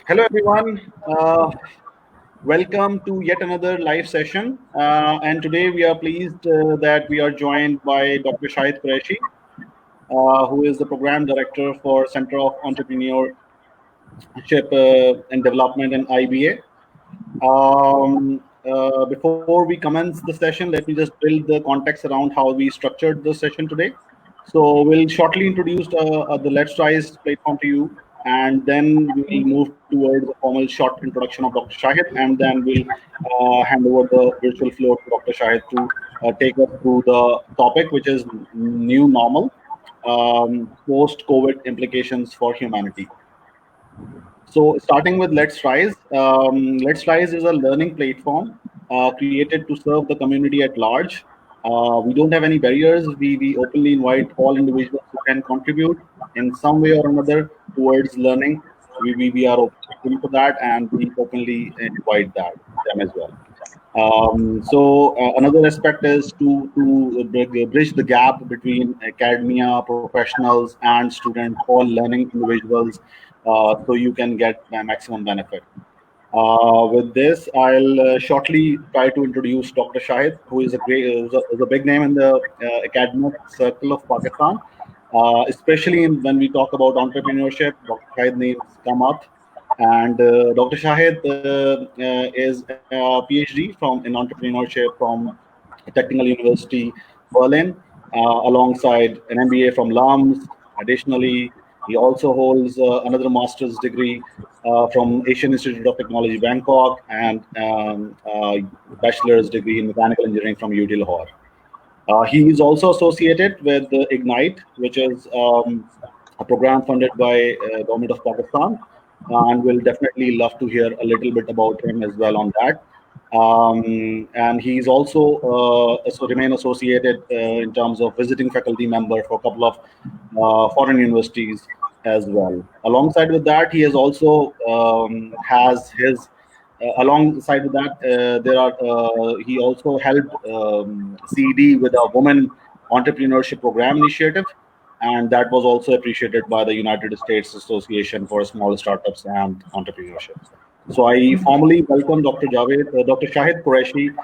Hello, everyone. Welcome to yet another live session. And today we are pleased that we are joined by Dr. Shahid Qureshi, who is the Program Director for Center of Entrepreneurship and Development in IBA. Before we commence the session, let me just build the context around how we structured the session today. So we'll shortly introduce the Let's Rise platform to you, and then we will move towards a formal short introduction of Dr. Shahid, and then we'll hand over the virtual floor to Dr. Shahid to take us through the topic, which is new normal, post-COVID implications for humanity. So, starting with Let's Rise. Let's Rise is a learning platform created to serve the community at large. We don't have any barriers. We openly invite all individuals who can contribute in some way or another towards learning. We are open for that, and we openly invite them as well. Another aspect is to bridge the gap between academia, professionals, and students, all learning individuals, so you can get maximum benefit. With this, I'll shortly try to introduce Dr. Shahid, who is a big name in the academic circle of Pakistan, especially when we talk about entrepreneurship. Dr. Shahid names come up, and Dr. Shahid is a PhD in entrepreneurship from Technical University Berlin, alongside an MBA from LAMS. Additionally, he also holds another master's degree from Asian Institute of Technology, Bangkok, and bachelor's degree in mechanical engineering from UT Lahore. He is also associated with Ignite, which is a program funded by Government of Pakistan, and we'll definitely love to hear a little bit about him as well on that. And he's also remain associated in terms of visiting faculty member for a couple of foreign universities as well. Alongside with that, he has also has his alongside with that, he also helped CD with a woman entrepreneurship program initiative, and that was also appreciated by the United States Association for Small Startups and Entrepreneurship. So I formally welcome Dr. Shahid Qureshi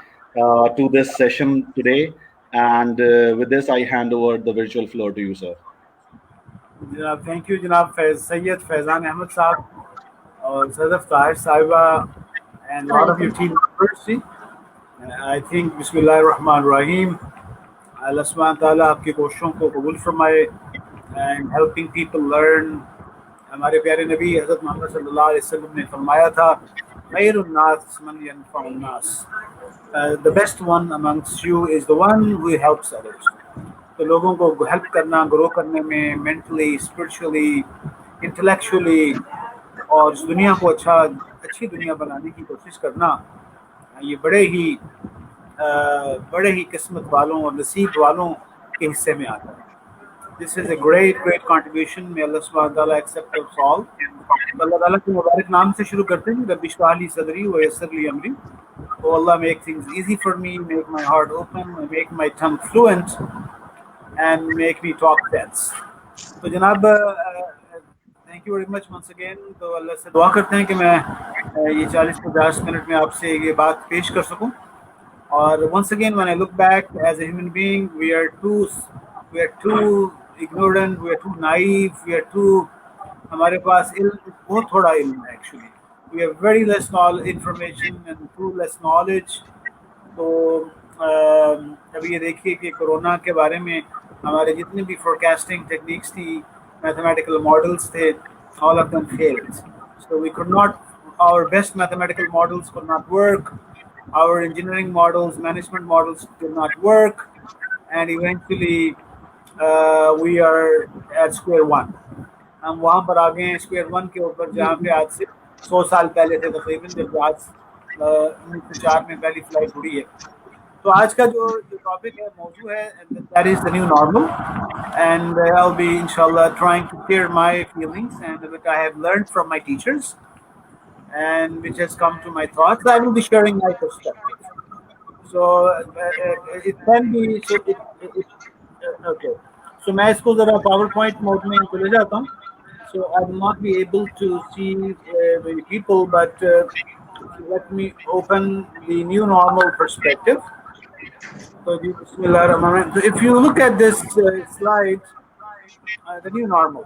to this session today, and with this, I hand over the virtual floor to you, sir. جناب thank you جناب سید فیضان احمد صاحب اور صدف طاہر صاحبہ and lot of your team members. I think بسم اللہ الرحمن الرحیم. اللہ سبحانہ تعالیٰ آپ کی کوششوں کو قبول فرمائے اینڈ ہیلپنگ پیپل لرن. ہمارے پیارے نبی حضرت محمد صلی اللہ علیہ وسلم نے فرمایا تھا خیر الناس من ینفع الناس. The best one amongst you is the one who helps others. تو لوگوں کو ہیلپ کرنا، گرو کرنے میں مینٹلی، اسپرچولی، انٹلیکچولی، اور اس دنیا کو اچھی دنیا بنانے کی کوشش کرنا، یہ بڑے ہی قسمت والوں اور نصیب والوں کے حصے میں آتا ہے. دس از اے گریٹ کنٹریبیوشن. میں اللہ سبحانہ تعالیٰ ایکسیپٹ آف آل. اللہ تعالیٰ کے مبارک نام سے شروع کرتے ہیں. رب اشرح لی صدری ویسر لی امری. Oh Allah, make things easy for me, make my heart open, make my tongue fluent, and make me talk sense. تو جناب thank you very much once again. تو اللہ سے دعا کرتے ہیں کہ میں یہ 40-50 منٹ میں آپ سے یہ بات پیش کر سکوں. اور once again when I look back as a human being, we are too ignorant, we are too naive, ہمارے پاس علم بہت تھوڑا علم ہے actually. We have very less information and too less knowledge. تو ابھی یہ دیکھیے کہ کرونا کے بارے میں ہمارے جتنے بھی فورکاسٹنگ ٹیکنیکس تھی، میتھمیٹیکل ماڈلس تھے، all of them failed. So we could not, our best mathematical models could not work, our engineering models, management models did not work, and eventually we are at square one. ہم وہاں پر آ گئے ہیں square one کے اوپر جہاں پہ آج سے 100 سال پہلے تھے تقریباً، جب آج 1904 میں پہلی فلائٹ اڑی ہے. تو آج کا جو ٹاپک ہے، موضوع ہے، that is the new normal. And I will be انشاءاللہ trying to share my feelings and what I have learned from my teachers and which has come to my thoughts. I will be sharing my perspective. So it can be okay. So میں اس کو ذرا power point mood میں چلے جاتا ہوں. so I will not be able to see many people, but let me open the new normal perspective. So, so if you look at this slide, the new normal.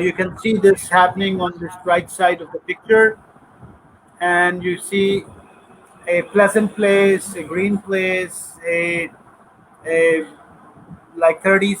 you can see this happening on this right side of the picture, and you see a pleasant place, a green place, a like 30s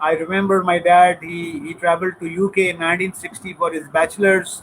I remember my dad, he traveled to UK in 1960 for his bachelor's,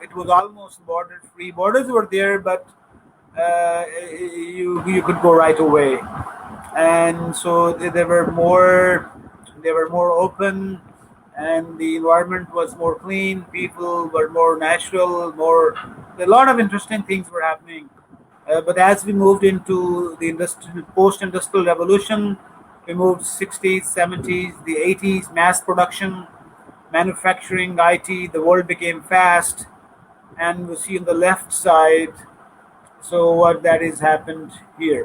it was almost border free. Borders were there, but you could go right away, and so they were more open, and the environment was more clean. People were more natural. A lot of interesting things were happening. But as we moved into the post-industrial revolution, we moved 60s, 70s, the 80s, mass production, manufacturing, IT, the world became fast, and we see on the left side, so what that is happened here.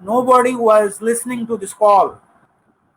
nobody was listening to this call.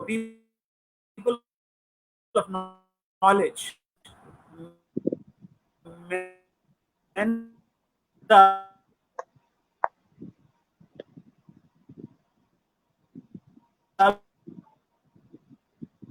people of knowledge, men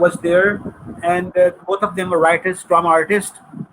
was there and both of them were writers, drama artists,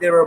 they were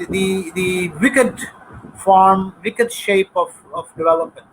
the wicked form, wicked shape of development।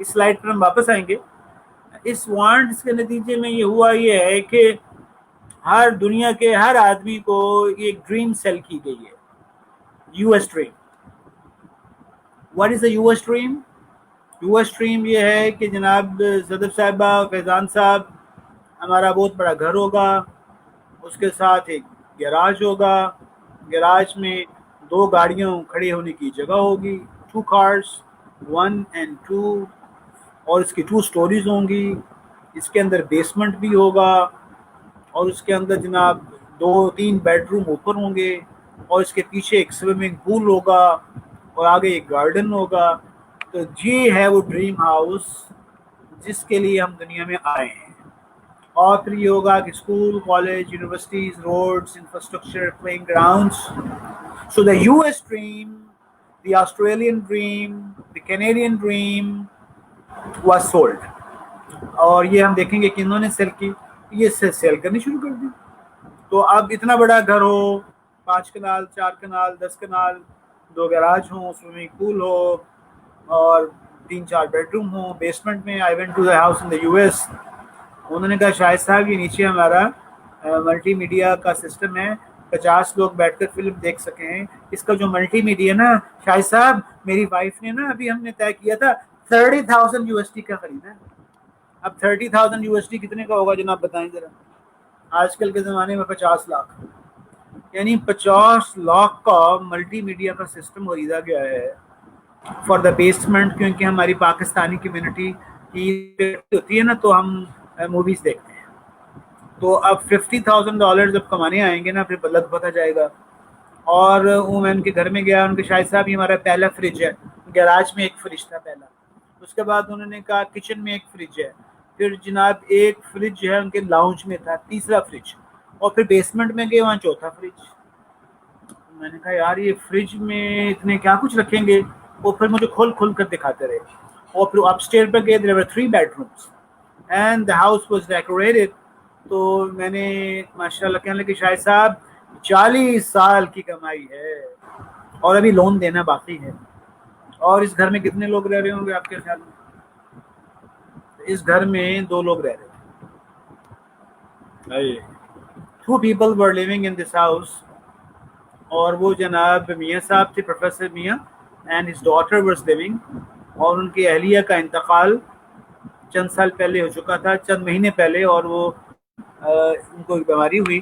اس slide پر ہم واپس آئیں گے. اس wants کے نتیجے میں یہ ہوا یہ ہے کہ ہر دنیا کے ہر آدمی کو ایک ڈریم سیل کی گئی ہے, U S dream. What is the U S dream? U S dream یہ ہے کہ جناب صدر صاحبہ, فیضان صاحب, ہمارا بہت بڑا گھر ہوگا, اس کے ساتھ ایک گیراج ہوگا, گیراج میں 2 گاڑیوں کھڑے ہونے کی جگہ ہوگی, 2 cars 1 and 2, اور اس کی 2 سٹوریز ہوں گی, اس کے اندر بیسمنٹ بھی ہوگا, اور اس کے اندر جناب 2-3 بیڈ روم اوپر ہوں گے, اور اس کے پیچھے ایک سوئمنگ پول ہوگا, اور آگے ایک گارڈن ہوگا. تو یہ ہے وہ ڈریم ہاؤس جس کے لیے ہم دنیا میں آئے ہیں. اور پھر یہ ہوگا کہ school, college, universities, roads, infrastructure, playing grounds. So the U S dream, the Australian dream, the Canadian dream was sold. اور یہ ہم دیکھیں گے کہ انہوں نے سیل کی, یہ سیل کرنی شروع کر دی. تو اب اتنا بڑا گھر ہو, 5 کنال, 4 کنال, 10 کنال, 2 گیراج ہوں, سوئمنگ پول ہو, اور 3-4 بیڈ روم ہوں, بیسمنٹ میں. I went to the house in the U S. انہوں نے کہا شاہد صاحب یہ نیچے ہمارا ملٹی میڈیا کا سسٹم ہے, 50 لوگ بیٹھ کر فلم دیکھ سکیں. اس کا جو ملٹی میڈیا نا شاہد صاحب, میری وائف نے نا ابھی ہم نے طے کیا تھا $30,000 کا خریدا. اب $30,000 کتنے کا ہوگا جناب بتائیں ذرا. آج کل کے زمانے میں 50 لاکھ, یعنی 50 لاکھ کا ملٹی میڈیا کا سسٹم خریدا گیا ہے فار دا بیسمنٹ. کیونکہ ہماری پاکستانی کمیونٹی کی ہوتی ہے نا, تو ہم موویز دیکھتے ہیں. تو اب $50,000 جب کمانے آئیں گے نا, پھر لگ پتہ جائے گا. اور وہ میں ان کے گھر میں گیا, ان کے شاہد صاحب یہ ہمارا پہلا فریج ہے. گیراج میں ایک فریج تھا پہلا, اس کے بعد انہوں نے کہا کچن میں ایک فریج ہے, پھر جناب ایک فریج جو ہے ان کے لاؤنج میں تھا, 3 فریج, اور پھر بیسمنٹ میں گئے, وہاں 4 فریج. میں نے کہا یار یہ فریج میں اتنے کیا کچھ رکھیں گے, وہ پھر مجھے کھول کھول کر دکھاتے رہے. اور پھر اپ اسٹیئر پہ گئے, there were 3 bedrooms and the house was decorated. تو میں نے ماشاء اللہ کہنے لگے شاہد صاحب 40 سال کی کمائی ہے اور ابھی لون دینا باقی ہے. اور اس گھر میں کتنے لوگ رہ رہے ہوں گے آپ کے خیال میں؟ اس گھر میں 2 لوگ رہ رہے ہیں. 2 people were living in this house. اور وہ جناب میاں صاحب تھے, پروفیسر میاں, and his daughter was living. اور ان کی اہلیہ کا انتقال چند سال پہلے ہو چکا تھا, چند مہینے پہلے, اور وہ ان کو ایک بیماری ہوئی.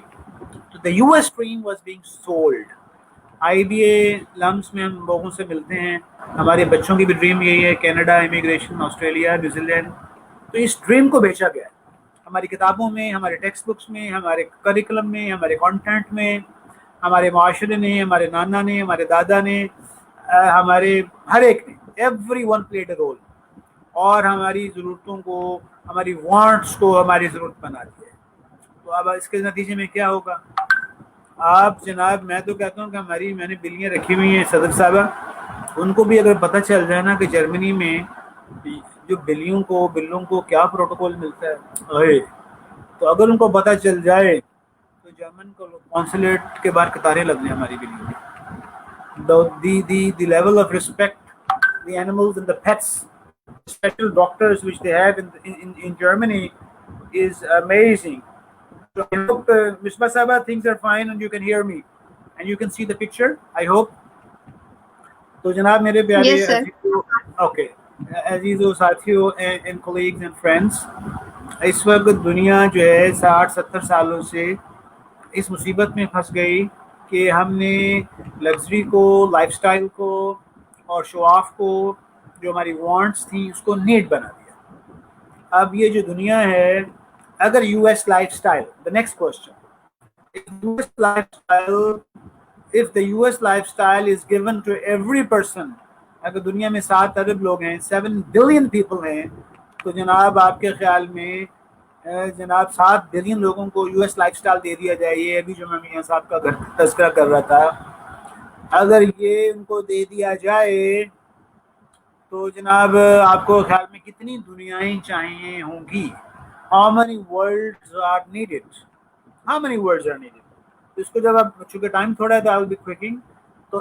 تو the US dream was being sold. IBA لمس میں ہم لوگوں سے ملتے ہیں, ہمارے بچوں کی بھی ڈریم یہی ہے, Canada, immigration, Australia, New Zealand. تو اس ڈریم کو بیچا گیا ہے ہماری کتابوں میں, ہمارے ٹیکسٹ بکس میں, ہمارے کریکولم میں, ہمارے کانٹینٹ میں, ہمارے معاشرے نے, ہمارے نانا نے, ہمارے دادا نے, ہمارے ہر ایک نے, everyone played a role. اور ہماری ضرورتوں کو, ہماری وانٹس کو ہماری ضرورت بنا دی ہے. تو اب اس کے نتیجے میں کیا ہوگا آپ جناب, میں تو کہتا ہوں کہ میں نے بلیاں رکھی ہوئی ہیں صدر صاحبہ, ان کو بھی اگر پتہ چل جائے نا کہ جرمنی میں جو بلیوں کو کیا پروٹوکول ملتا ہے, تو اگر ان کو پتہ چل جائے تو جرمن کو کونسلیٹ کے باہر قطاریں لگ جائیں ہماری بلیوں کی. the level of respect the animals and the pets, special doctors which they have in Germany is amazing. So I hope Misbah Sahaba, things are fine and you can hear me and you can see the picture, I hope. تو جناب میرے پیارے عزیزو ساتھیو and colleagues and friends, اس وقت دنیا جو ہے 60-70 سالوں سے اس مصیبت میں پھنس گئی کہ ہم نے لگژری کو, لائف سٹائل کو اور شو آف کو, جو ہماری وانٹس تھیں, اس کو نیڈ بنا دیا. اب یہ جو دنیا ہے, اگر U S life style, the next question, if the US lifestyle is given to every person, اگر دنیا میں 7 ارب لوگ ہیں, 7 بلین پیپل ہیں, تو جناب آپ کے خیال میں جناب 7 بلین لوگوں کو U S life style they دیا جائے, یہ ابھی جو میں میاں صاحب کا تذکرہ کر رہا تھا, اگر یہ ان کو دے دیا جائے تو جناب آپ کو خیال میں کتنی دنیایں چاہیے ہوں گی؟ How many worlds are needed? How many worlds are needed? اس کو جب آپ, چونکہ ٹائم تھوڑا ہے تو I will be quicking. تو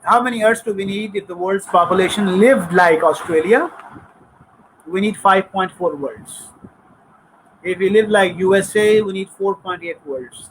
how many earths do we need if the world's population lived like Australia? we need 5.4 words. If we live like USA, we need 4.8 words.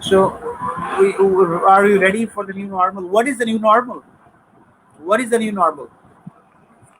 so are you ready for the new normal? What is the new normal?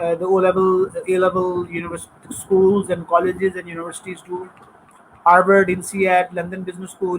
the A-level university schools and colleges and universities do? Harvard, INSEAD, London Business School,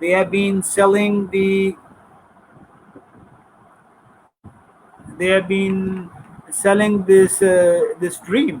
they have been selling this dream.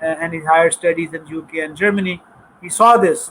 and his higher studies in UK and Germany, he saw this.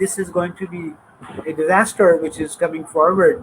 this is going to be a disaster which is coming forward.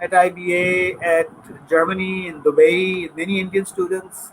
at IBA, at Germany, in Dubai, many Indian students.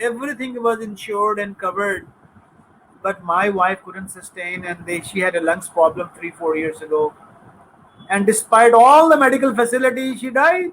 everything was insured and covered, but my wife couldn't sustain and she had a lungs problem 3-4 years ago, and despite all the medical facilities she died.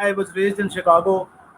I was raised in Chicago,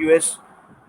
US।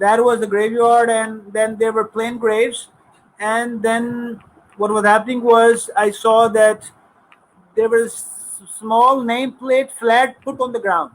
there was a graveyard and then there were plain graves, and then what was happening was I saw that there was small nameplate flag put on the ground,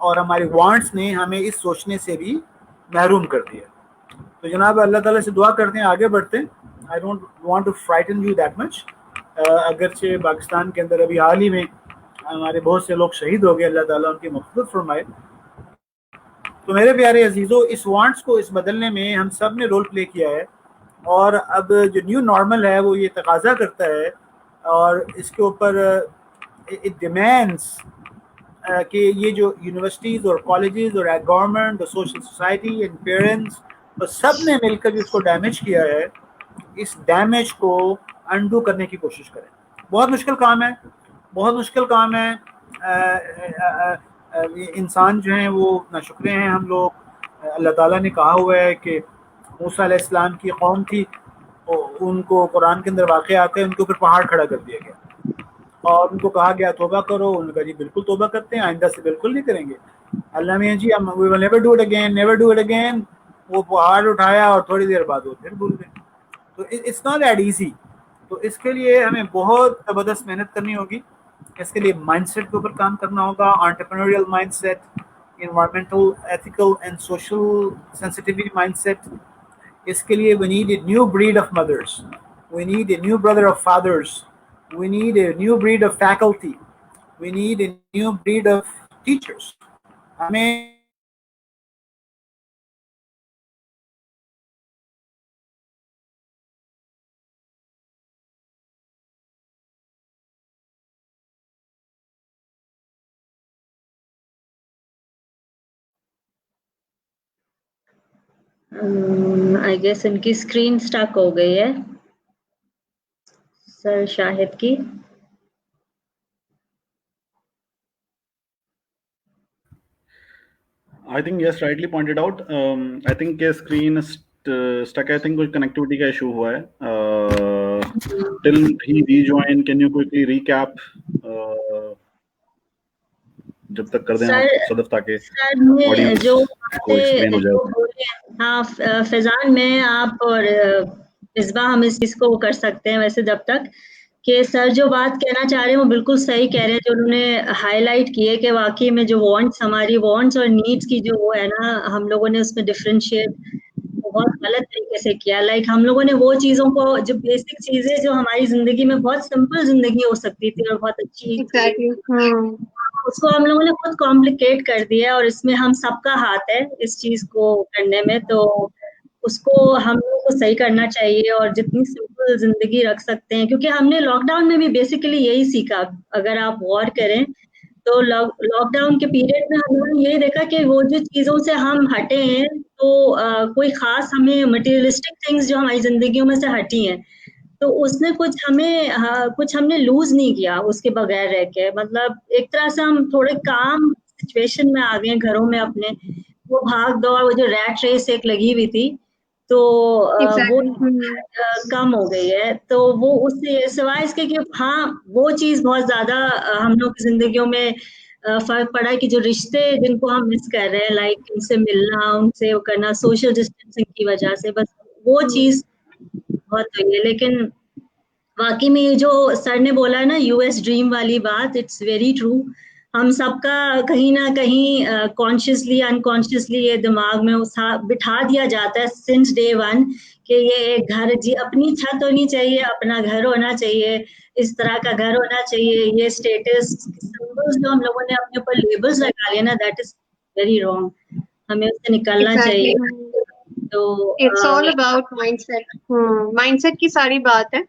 اور ہماری wants نے ہمیں اس سوچنے سے بھی محروم کر دیا. تو جناب اللہ تعالیٰ سے دعا کرتے ہیں آگے بڑھتے ہیں. I don't want to frighten you that much. اگرچہ پاکستان کے اندر ابھی حال ہی میں ہمارے بہت سے لوگ شہید ہو گئے, اللہ تعالیٰ ان کی مغفرت فرمائے. تو میرے پیارے عزیزوں, اس وانٹس کو اس بدلنے میں ہم سب نے رول پلے کیا ہے, اور اب جو نیو نارمل ہے وہ یہ تقاضا کرتا ہے اور اس کے اوپر اٹ ڈیمانڈس کہ یہ جو یونیورسٹیز اور کالجز اور گورنمنٹ اور سوشل سوسائٹی اینڈ پیرنٹس اور سب نے مل کر جو اس کو ڈیمیج کیا ہے, اس ڈیمیج کو انڈو کرنے کی کوشش کریں. بہت مشکل کام ہے, بہت مشکل کام ہے. انسان جو ہیں وہ ناشکرے ہیں ہم لوگ. اللہ تعالیٰ نے کہا ہوا ہے کہ موسیٰ علیہ السلام کی قوم تھی, ان کو قرآن کے اندر واقع آتے ہیں, ان کے اوپر پہاڑ کھڑا کر دیا گیا اور ان کو کہا گیا توبہ کرو. انہوں نے کہا جی بالکل توبہ کرتے ہیں, آئندہ سے بالکل نہیں کریں گے. اللہ میں جی we will never do it again, never do it again. وہ پہاڑ اٹھایا اور تھوڑی دیر بعد وہ پھر بھول گئے. تو it's not that easy. تو اس کے لیے ہمیں بہت زبردست محنت کرنی ہوگی. اس کے لیے مائنڈ سیٹ کے اوپر کام کرنا ہوگا, entrepreneurial mind set, environmental, ethical and social sensitivity mind set. اس کے لیے we need a new breed of mothers, we need a new brother of fathers, we need a new breed of faculty, we need a new breed of teachers. ہمیں I guess ان کی screen stuck ہو گئی ہے سر شاہد کی. I think yes, rightly pointed out. I think کہ screen stuck. I think کوئی connectivity کا issue ہوا ہے. Till he rejoin, can you quickly recap? جب تک کر دیں آپ صدف تاکہ جو کو explain ہو جائے. ہاں فیضان میں آپ اور مصباح ہم اس چیز کو کر سکتے ہیں ویسے جب تک کہ سر جو بات کہنا چاہ رہے ہیں وہ بالکل صحیح کہہ رہے ہیں. جو انہوں نے ہائی لائٹ کی ہے کہ واقعی میں جو وانٹس, ہماری وانٹس اور نیڈس کی جو وہ ہے نا, ہم لوگوں نے اس میں ڈفرینشیٹ بہت غلط طریقے سے کیا. لائک ہم لوگوں نے وہ چیزوں کو, جو بیسک چیزیں جو ہماری زندگی میں بہت سمپل زندگی ہو سکتی تھی اور بہت اچھی, اس کو ہم لوگوں نے خود کمپلیکیٹ کر دیا, اور اس میں ہم سب کا ہاتھ ہے اس چیز کو کرنے میں. تو اس کو ہم لوگوں کو صحیح کرنا چاہیے اور جتنی سمپل زندگی رکھ سکتے ہیں, کیونکہ ہم نے لاک ڈاؤن میں بھی بیسیکلی یہی سیکھا. اگر آپ غور کریں تو لاک ڈاؤن کے پیریڈ میں ہم لوگوں نے یہی دیکھا کہ وہ جو چیزوں سے ہم ہٹے ہیں تو کوئی خاص ہمیں مٹیریلسٹک تھنگس جو ہماری زندگیوں میں سے ہٹی ہیں, تو اس نے کچھ ہم نے لوز نہیں کیا اس کے بغیر رہ کے. مطلب ایک طرح سے ہم تھوڑے کام سچویشن میں آ گئے گھروں میں اپنے. وہ بھاگ دوڑ, وہ جو ریٹ ریس ایک لگی ہوئی تھی تو وہ کم ہو گئی ہے. تو وہ اس سے سوائے اس کے کہ ہاں وہ چیز بہت زیادہ ہم لوگ کی زندگیوں میں فرق پڑا ہے کہ جو رشتے جن کو ہم مس کر رہے ہیں, لائک ان سے ملنا, ان سے وہ کرنا, سوشل ڈسٹینسنگ کی وجہ سے, بس وہ چیز بہت ہوئی ہے. لیکن واقعی میں یہ جو سر نے بولا ہے نا یو ایس ڈریم والی بات, اٹس ویری ٹرو. ہم سب کا کہیں نہ کہیں کانشیسلی انکانشیسلی یہ دماغ میں بٹھا دیا جاتا ہے سنس ڈے ون کہ یہ ایک گھر, جی اپنی چھت ہونی چاہیے, اپنا گھر ہونا چاہیے, اس طرح کا گھر ہونا چاہیے. یہ اسٹیٹس سمبلز جو ہم لوگوں نے اپنے اوپر لیبلز لگا لیے نا, دیٹ از ویری رانگ. ہمیں اس سے نکلنا چاہیے. تو it's all about mindset. Mindset کی ساری بات ہے.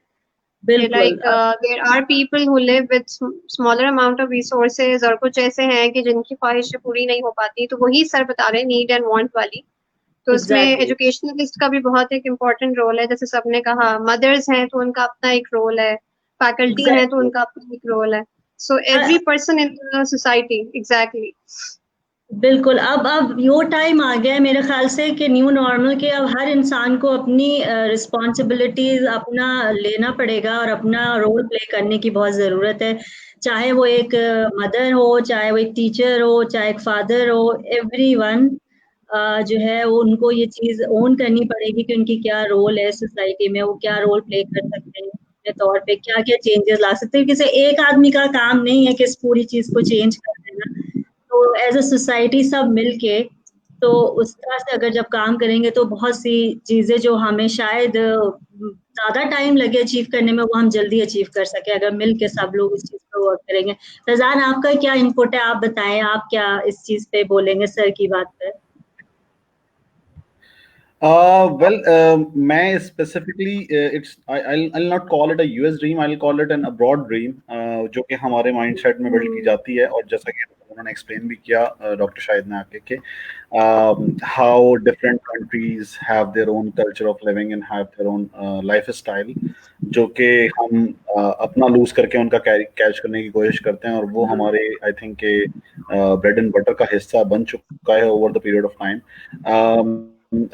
Like there are people who live with smaller amount of resources, اور کچھ ایسے ہیں کہ جن کی خواہشیں پوری نہیں ہو پاتی. تو وہی سر بتا رہے ہیں نیڈ اینڈ وانٹ والی. تو اس میں ایجوکیشنلسٹ کا بھی بہت ایک امپورٹنٹ رول ہے. جیسے سب نے کہا مدرس ہیں تو ان کا اپنا ایک رول ہے, فیکلٹی ہیں تو ان کا اپنا ایک رول ہے. So every person in society. Exactly بالکل. اب وہ ٹائم آ گیا ہے میرے خیال سے کہ نیو نارمل کے اب ہر انسان کو اپنی رسپانسبلٹیز اپنا لینا پڑے گا اور اپنا رول پلے کرنے کی بہت ضرورت ہے. چاہے وہ ایک مدر ہو, چاہے وہ ایک ٹیچر ہو, چاہے ایک فادر ہو, ایوری ون جو ہے وہ ان کو یہ چیز اون کرنی پڑے گی کہ ان کی کیا رول ہے سوسائٹی میں, وہ کیا رول پلے کر سکتے ہیں اپنے طور پہ, کیا کیا چینجز لا سکتے ہیں. کسی ایک آدمی کا کام نہیں ہے کہ اس پوری چیز کو چینج کر دینا. تو تو ایز اے سوسائٹی سب مل کے تو اس طرح سے اگر جب کام کریں گے تو بہت سی چیزیں جو ہمیں شاید زیادہ ٹائم لگے اچیو کرنے میں وہ ہم جلدی اچیو کر سکیں اگر مل کے سب لوگ اس چیز پہ ورک کریں گے. فیضان آپ کا کیا انپٹ ہے, آپ بتائیں آپ کیا اس چیز پہ بولیں گے سر کی بات پہ؟ میں specifically I'll not call it a US dream, I'll call it an abroad dream, جو کہ ہمارے مائنڈ سیٹ میں بلڈ کی جاتی ہے. اور جیسا کہ انہوں نے ایکسپلین بھی کیا ڈاکٹر شاہد نے آ کے کہ how different countries have their own culture of living and have their own life style, جو کہ ہم اپنا لوز کر کے ان کا کیچ کرنے کی کوشش کرتے ہیں, اور وہ ہمارے آئی تھنک کہ بریڈ اینڈ بٹر کا حصہ بن چکا ہے over the period of time.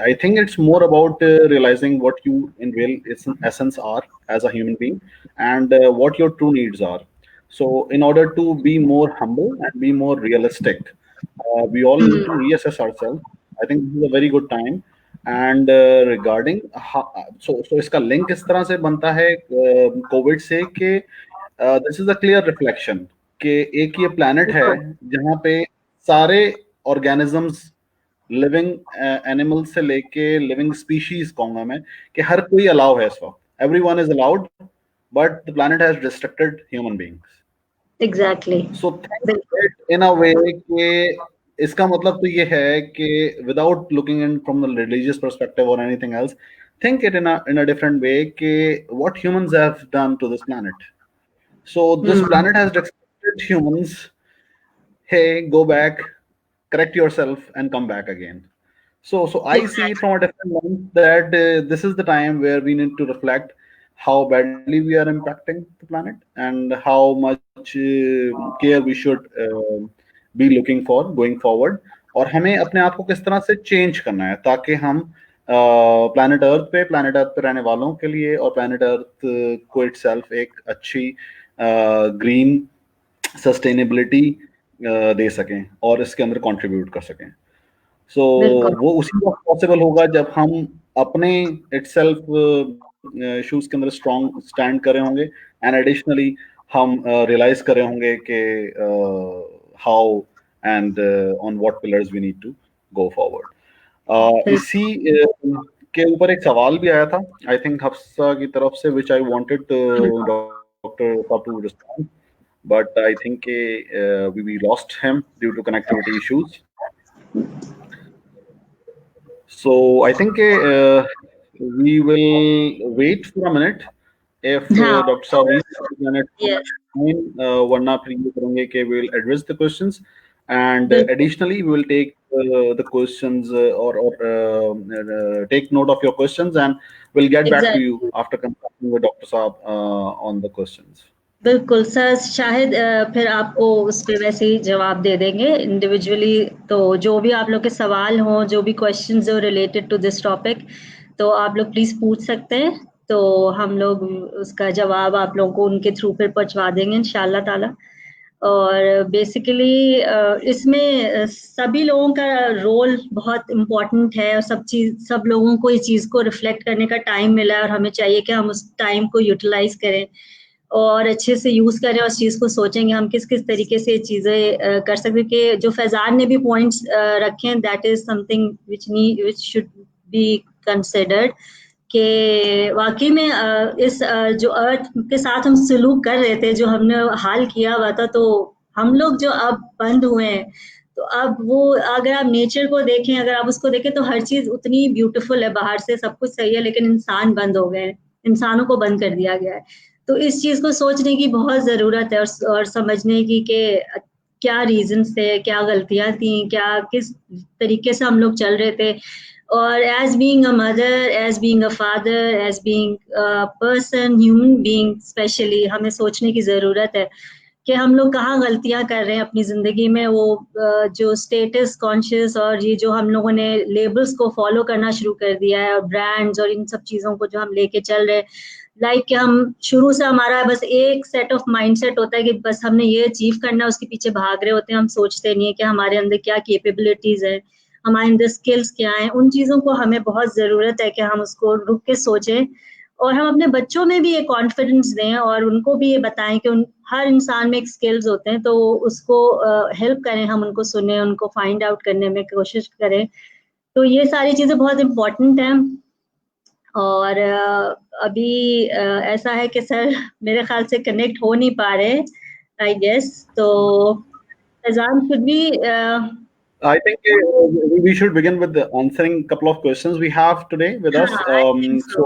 I think it's more about realizing what you in real essence are as a human being, and what your true needs are. So in order to be more humble and be more realistic, we all need to reassess ourselves. I think this is a very good time. And regarding so iska link is tarah se banta hai COVID se ke this is a clear reflection کہ ایک یہ planet ہے جہاں پہ سارے organisms living animal سے لے کے لیونگ اسپیشیز کہوں گا میں کہ ہر کوئی الاؤ ہے اس وقت. Every one is allowed but the planet has restricted human beings. Exactly. So think it in a way کہ اس کا مطلب تو یہ ہے کہ without looking in from the religious perspective or anything else, think it in a different way کہ what humans have done to this planet. So this planet has restricted humans. Hey, go back, correct yourself and come back again. So I see it from a different lens that this is the time where we need to reflect how badly we are impacting the planet and how much care we should be looking for going forward, اور ہمیں اپنے آپ کو کس طرح سے change کرنا ہے تاکہ ہم پلانٹ ارتھ پہ رہنے والوں کے لیے اور پلانٹ ارتھ کو اٹ سیلف ایک اچھی گرین سسٹینیبلٹی دے سکیں اور اس کے اندر کنٹریبیوٹ کر سکیں. سو وہ اسی وقت پاسبل ہوگا جب ہم اپنے اٹ سیلف ایشوز کے اندر اسٹرانگ اسٹینڈ کرے ہوں گے, اینڈ ایڈیشنلی ہم ریئلائز کرے ہوں گے کہ how and on what pillars we need to go forward. اسی کے اوپر ایک سوال بھی آیا تھا آئی تھنک حفصہ کی طرف سے which I wanted ڈاکٹر صاحب to respond, but I think we lost him due to connectivity issues. So I think we will wait for a minute if Dr. Saab warna phir ye karenge ke we will address the questions, and additionally we will take the questions or take note of your questions, and we'll get back to you after consulting with Dr. Saab on the questions. بالکل سر شاہد پھر آپ کو اس پہ ویسے ہی جواب دے دیں گے individually. تو جو بھی آپ لوگ کے سوال ہوں, جو بھی کوشچنز ہو ریلیٹڈ ٹو دس ٹاپک, تو آپ لوگ پلیز پوچھ سکتے ہیں, تو ہم لوگ اس کا جواب آپ لوگوں کو ان کے تھرو پھر پہنچوا دیں گے انشاءاللہ تعالیٰ. اور بیسیکلی اس میں سبھی لوگوں کا رول بہت امپورٹنٹ ہے, اور سب لوگوں کو اس چیز کو ریفلیکٹ کرنے کا ٹائم ملا ہے, اور ہمیں چاہیے کہ ہم اس ٹائم کو یوٹیلائز کریں اور اچھے سے یوز کریں, اور اس چیز کو سوچیں گے ہم کس طریقے سے چیزیں کر سکتے. کہ جو فیضان نے بھی پوائنٹس رکھے ہیں that is something which should be considered, کہ واقعی میں اس جو ارتھ کے ساتھ ہم سلوک کر رہے تھے, جو ہم نے حال کیا ہوا تھا, تو ہم لوگ جو اب بند ہوئے ہیں, تو اب وہ اگر آپ نیچر کو دیکھیں, اگر آپ اس کو دیکھیں تو ہر چیز اتنی بیوٹیفل ہے, باہر سے سب کچھ صحیح ہے, لیکن انسان بند ہو گئے ہیں, انسانوں کو بند کر دیا گیا ہے. تو اس چیز کو سوچنے کی بہت ضرورت ہے, اور سمجھنے کی کہ کیا ریزنس تھے, کیا غلطیاں تھیں, کیا کس طریقے سے ہم لوگ چل رہے تھے. اور as being a mother, as being a father, as being person, human being especially, ہمیں سوچنے کی ضرورت ہے کہ ہم لوگ کہاں غلطیاں کر رہے ہیں اپنی زندگی میں. وہ جو اسٹیٹس کانشیس اور یہ جو ہم لوگوں نے لیبلس کو فالو کرنا شروع کر دیا ہے, اور برانڈز اور ان سب چیزوں کو جو ہم لے کے چل رہے ہیں, لائک کہ ہم شروع سے ہمارا بس ایک سیٹ آف مائنڈ سیٹ ہوتا ہے کہ بس ہم نے یہ اچیو کرنا ہے, اس کے پیچھے بھاگ رہے ہوتے ہیں. ہم سوچتے نہیں ہیں کہ ہمارے اندر کیا کیپیبلٹیز ہیں, ہمارے اندر اسکلس کیا ہیں. ان چیزوں کو ہمیں بہت ضرورت ہے کہ ہم اس کو رک کے سوچیں اور ہم اپنے بچوں میں بھی یہ کانفیڈنس دیں اور ان کو بھی یہ بتائیں کہ ہر انسان میں ایک اسکلز ہوتے ہیں، تو اس کو ہیلپ کریں، ہم ان کو سنیں، ان کو فائنڈ آؤٹ کرنے میں کوشش کریں. تو یہ ساری چیزیں بہت امپورٹنٹ ہیں. اور ابھی ایسا ہے کہ سر میرے خیال سے کنیکٹ ہو نہیں پا رہے آئی گیس. تو فیضان should we I think we should begin with answering a couple of questions we have today with us. I think so.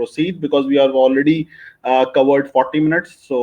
proceed because we have already covered 40 minutes. So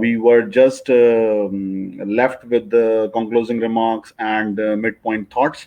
We were just left with the concluding remarks and midpoint thoughts.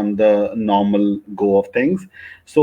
on the normal go of things. So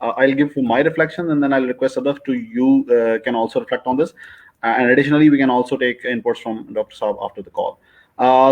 I'll give my reflections and then I'll request Sadaf to you can also reflect on this. And additionally we can also take inputs from Dr. Saab after the call.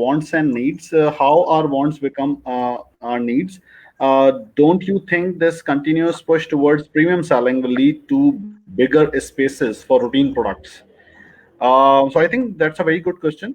wants and needs. How our wants become our needs? Don't you think this continuous push towards premium selling will lead to bigger spaces for routine products? So I think that's a very good question.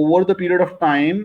over the period of time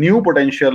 new potential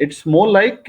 It's more like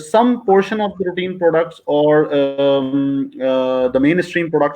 some portion of the routine products or the mainstream products